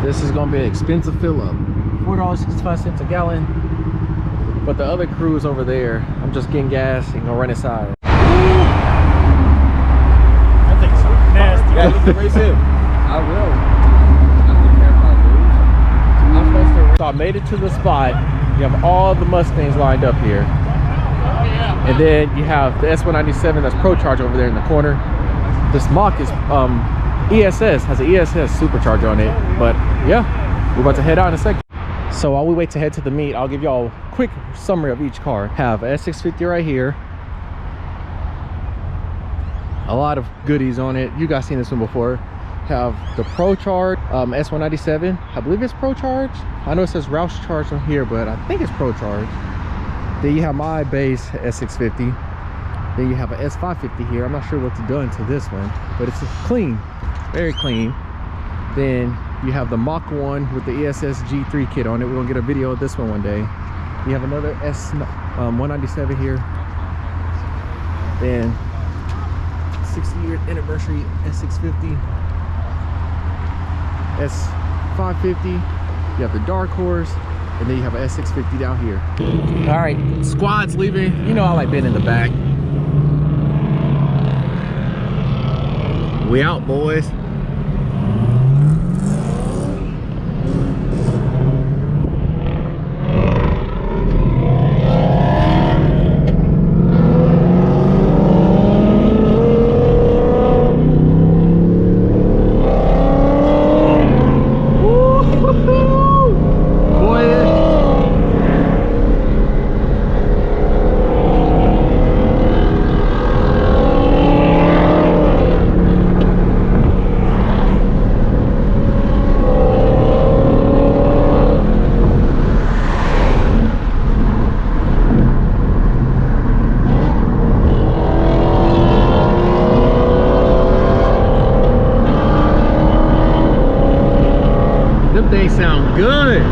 This is gonna be an expensive fill up. $4.65 a gallon. But the other crew is over there. I'm just getting gas and gonna run inside. That thing's so nasty. Yeah, you can race him. I will. I don't care if I lose. I'm supposed to. So I made it to the spot. You have all the Mustangs lined up here. And then you have the S197 that's Pro Charge over there in the corner. This Mach is ESS, has an ESS supercharger on it. But yeah, we're about to head out in a second. So while we wait to head to the meet, I'll give y'all a quick summary of each car. Have a S650 right here. A lot of goodies on it. You guys seen this one before. Have the Pro Charge S197. I believe it's Pro Charge. I know it says Roush Charge on here, but I think it's Pro Charge. Then you have my base S650. Then you have an S550 here. I'm not sure what's done to this one, but it's clean, very clean. Then you have the Mach 1 with the ESS G3 kit on it. We're gonna get a video of this one day. You have another S197 here. Then 60-year anniversary S650. S550. You have the Dark Horse. And then you have an S650 down here. All right, squad's leaving. You know I like being in the back. We out, boys. They sound good.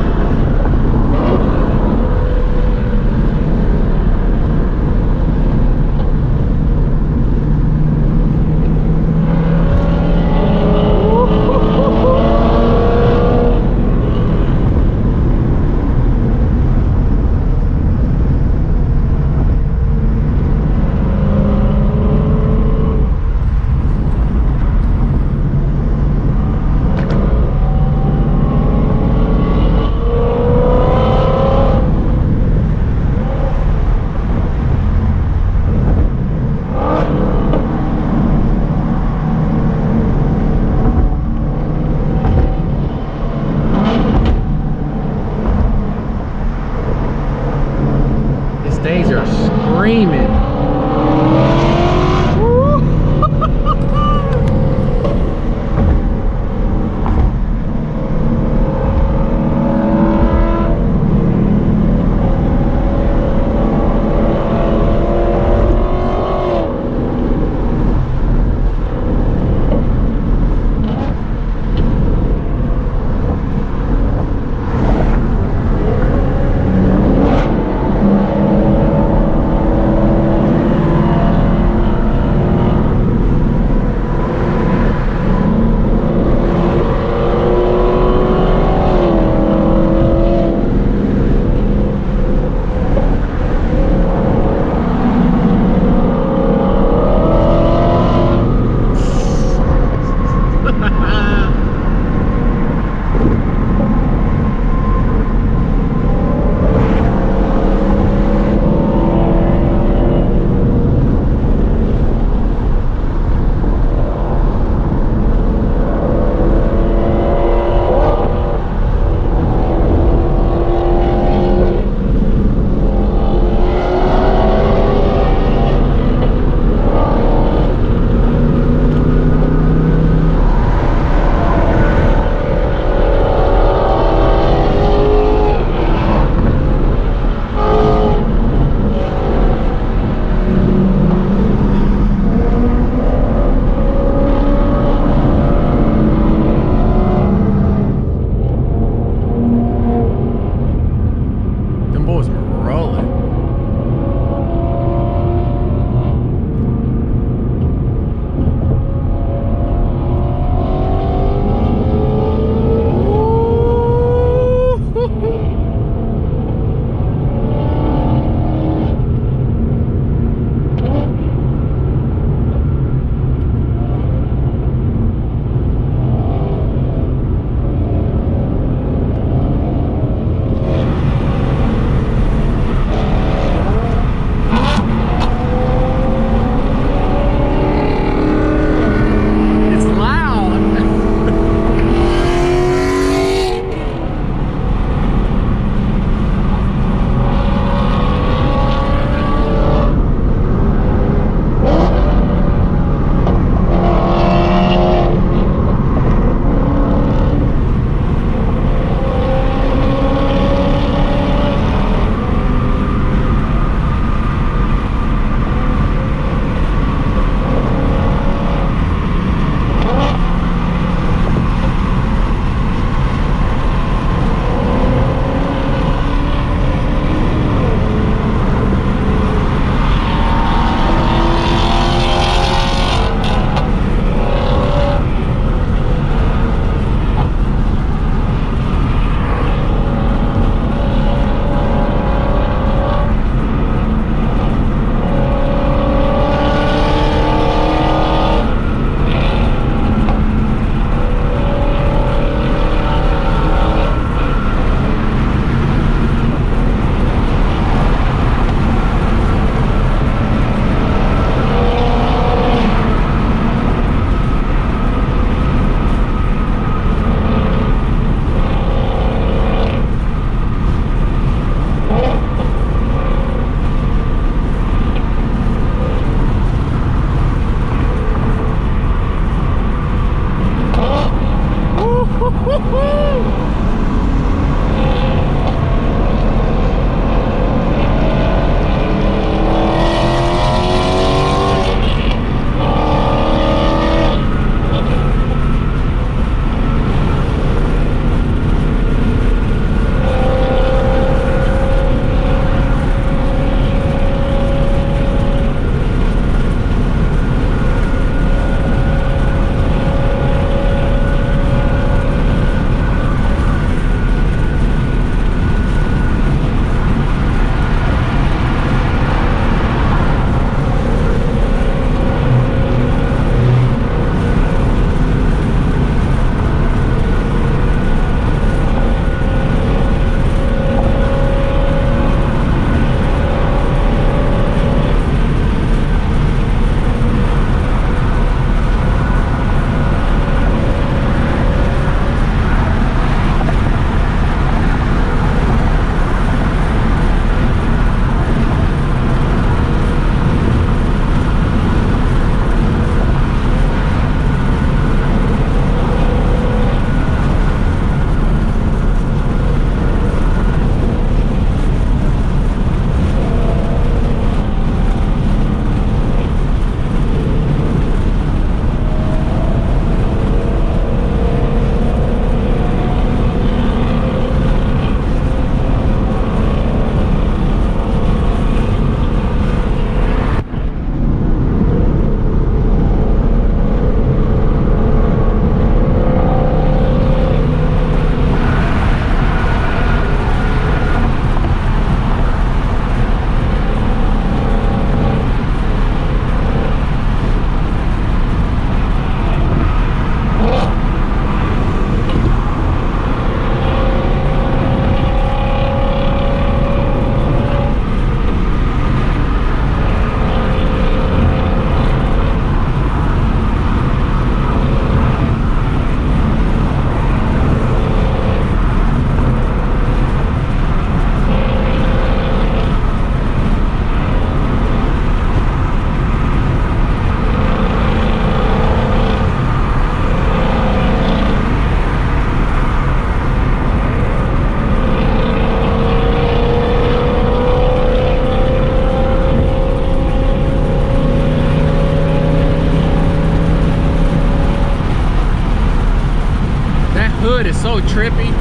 hood is so trippy.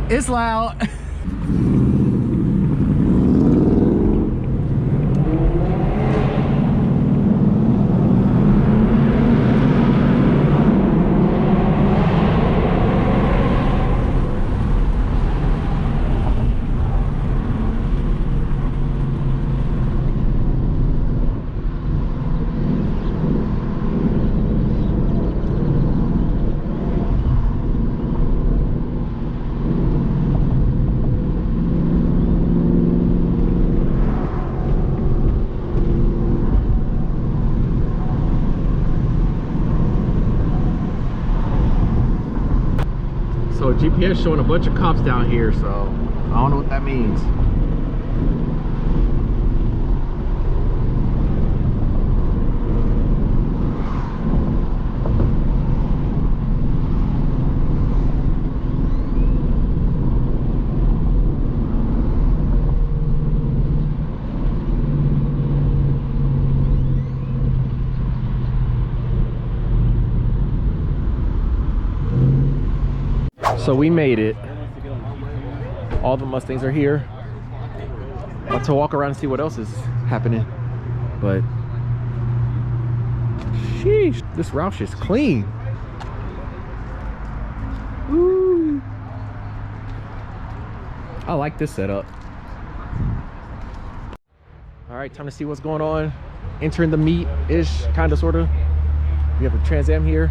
It's loud. So GPS showing a bunch of cops down here, so I don't know what that means. So we made it. All the Mustangs are here. I'm about to walk around and see what else is happening. But sheesh, this Roush is clean. Woo. I like this setup. All right, time to see what's going on. Entering the meet-ish, kind of, sort of. We have a Trans Am here.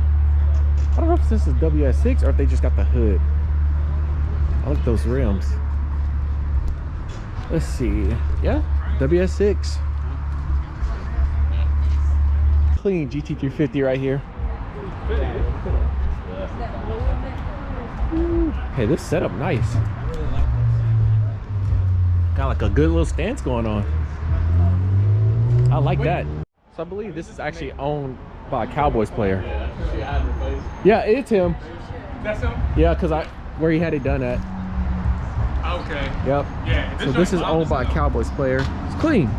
I don't know if this is WS6 or if they just got the hood. I like those rims. Let's see. Yeah, WS6. Clean GT350 right here. Hey, this setup nice. Got like a good little stance going on. I like that. So I believe this is actually owned by a Cowboys player. Yeah, it's him. That's him? Yeah, because where he had it done at. Okay. Yep. Yeah. So this is owned by a Cowboys player. It's clean.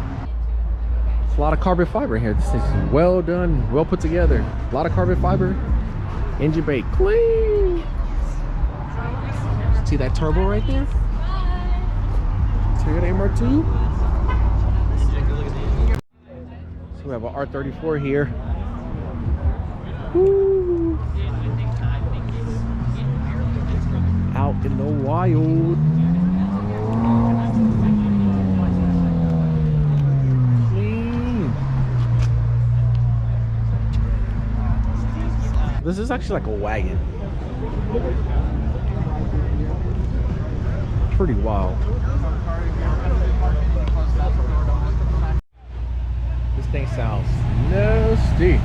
It's a lot of carbon fiber in here. This is well done, well put together. A lot of carbon fiber. Engine bay clean. See that turbo right there? Toyota MR2. So we have an R34 here. Woo. Out in the wild. Clean. This is actually like a wagon. Pretty wild. This thing sounds nasty.